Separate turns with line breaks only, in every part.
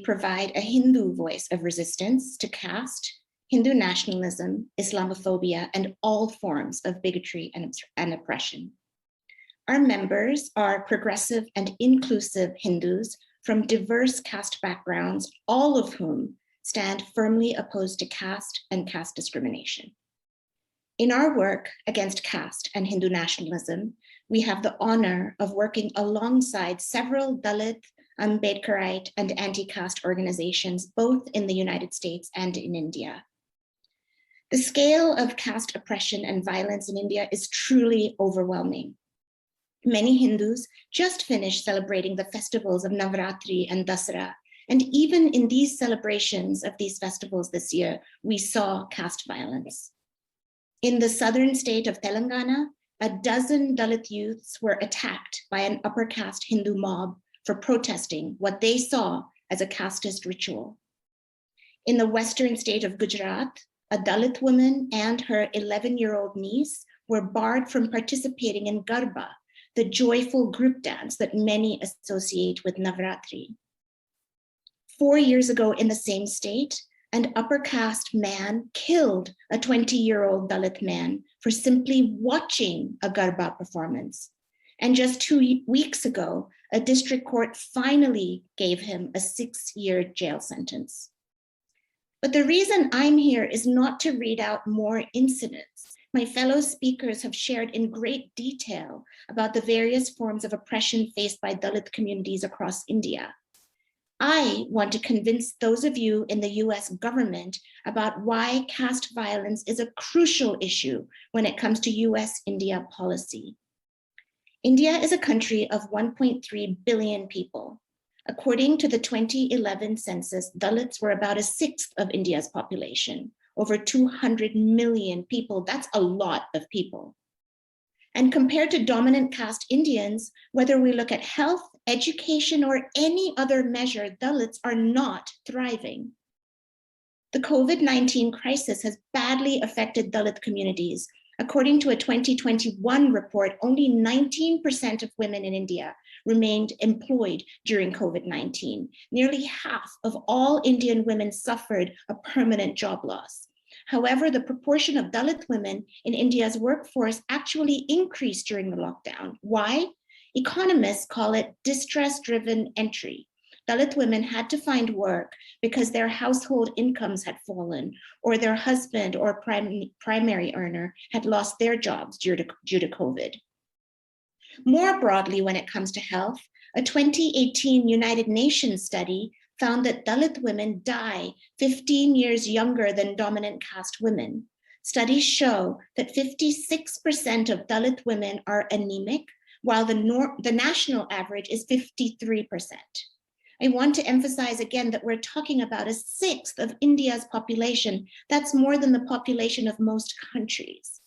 provide a Hindu voice of resistance to caste, Hindu nationalism, Islamophobia, and all forms of bigotry and oppression. Our members are progressive and inclusive Hindus from diverse caste backgrounds, all of whom stand firmly opposed to caste and caste discrimination. In our work against caste and Hindu nationalism, we have the honor of working alongside several Dalit, Ambedkarite, and anti-caste organizations, both in the United States and in India. The scale of caste oppression and violence in India is truly overwhelming. Many Hindus just finished celebrating the festivals of Navratri and Dasara, and even in these celebrations of these festivals this year, we saw caste violence. In the southern state of Telangana, a dozen Dalit youths were attacked by an upper caste Hindu mob for protesting what they saw as a casteist ritual. In the western state of Gujarat, a Dalit woman and her 11-year-old niece were barred from participating in Garba, the joyful group dance that many associate with Navratri. 4 years ago in the same state, an upper caste man killed a 20-year-old Dalit man for simply watching a Garba performance. And just 2 weeks ago, a district court finally gave him a 6-year jail sentence. But the reason I'm here is not to read out more incidents. My fellow speakers have shared in great detail about the various forms of oppression faced by Dalit communities across India. I want to convince those of you in the US government about why caste violence is a crucial issue when it comes to US-India policy. India is a country of 1.3 billion people. According to the 2011 census, Dalits were about a sixth of India's population, over 200 million people. That's a lot of people. And compared to dominant caste Indians, whether we look at health, education, or any other measure, Dalits are not thriving. The COVID-19 crisis has badly affected Dalit communities. According to a 2021 report, only 19% of women in India remained employed during COVID-19. Nearly half of all Indian women suffered a permanent job loss. However, the proportion of Dalit women in India's workforce actually increased during the lockdown. Why? Economists call it distress-driven entry. Dalit women had to find work because their household incomes had fallen, or their husband or primary earner had lost their jobs due to COVID. More broadly, when it comes to health, a 2018 United Nations study found that Dalit women die 15 years younger than dominant caste women. Studies show that 56% of Dalit women are anemic, while the national average is 53%. I want to emphasize again that we're talking about a sixth of India's population. That's more than the population of most countries.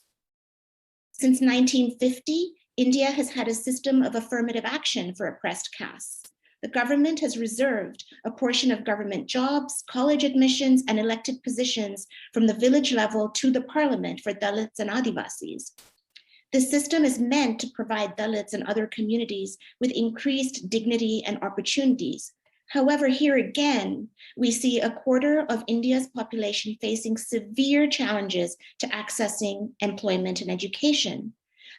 Since 1950, India has had a system of affirmative action for oppressed castes. The government has reserved a portion of government jobs, college admissions, and elected positions from the village level to the parliament for Dalits and Adivasis. This system is meant to provide Dalits and other communities with increased dignity and opportunities. However, here again, we see a quarter of India's population facing severe challenges to accessing employment and education.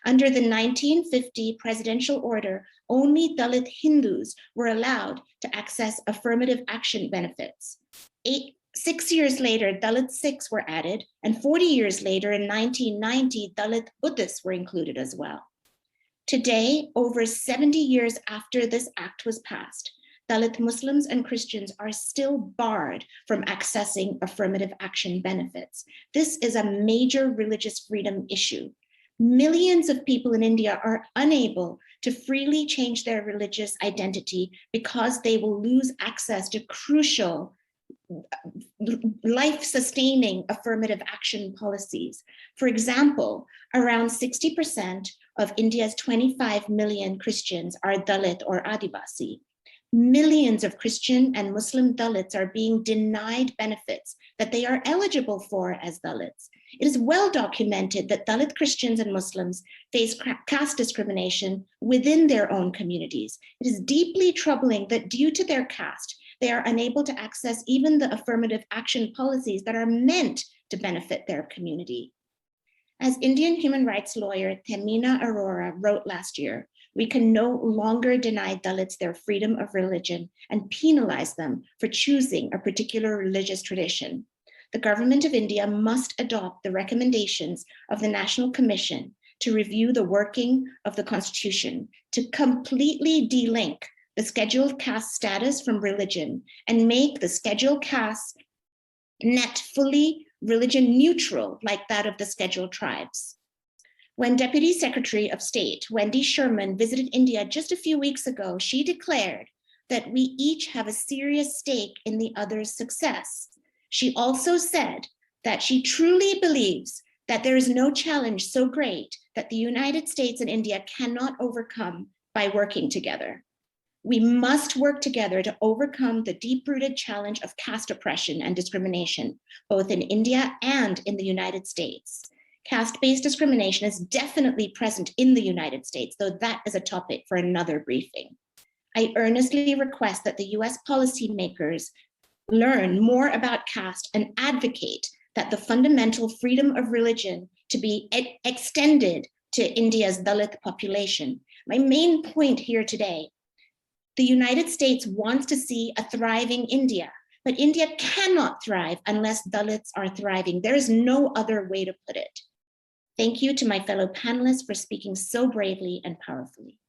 Under the 1950 presidential order, only Dalit Hindus were allowed to access affirmative action benefits. 6 years later, Dalit Sikhs were added, and 40 years later, in 1990, Dalit Buddhists were included as well. Today, over 70 years after this act was passed, Dalit Muslims and Christians are still barred from accessing affirmative action benefits. This is a major religious freedom issue. Millions of people in India are unable to freely change their religious identity because they will lose access to crucial life-sustaining affirmative action policies. For example, around 60% of India's 25 million Christians are Dalit or Adivasi. Millions of Christian and Muslim Dalits are being denied benefits that they are eligible for as Dalits. It is well documented that Dalit Christians and Muslims face caste discrimination within their own communities. It is deeply troubling that due to their caste, they are unable to access even the affirmative action policies that are meant to benefit their community. As Indian human rights lawyer Themina Arora wrote last year, we can no longer deny Dalits their freedom of religion and penalize them for choosing a particular religious tradition. The government of India must adopt the recommendations of the National Commission to review the working of the Constitution, to completely delink the scheduled caste status from religion and make the scheduled caste net fully religion neutral like that of the scheduled tribes. When Deputy Secretary of State Wendy Sherman visited India just a few weeks ago, she declared that we each have a serious stake in the other's success. She also said that she truly believes that there is no challenge so great that the United States and India cannot overcome by working together. We must work together to overcome the deep-rooted challenge of caste oppression and discrimination, both in India and in the United States. Caste-based discrimination is definitely present in the United States, though that is a topic for another briefing. I earnestly request that the US policymakers learn more about caste and advocate that the fundamental freedom of religion to be extended to India's Dalit population. My main point here today, the United States wants to see a thriving India, but India cannot thrive unless Dalits are thriving. There is no other way to put it. Thank you to my fellow panelists for speaking so bravely and powerfully.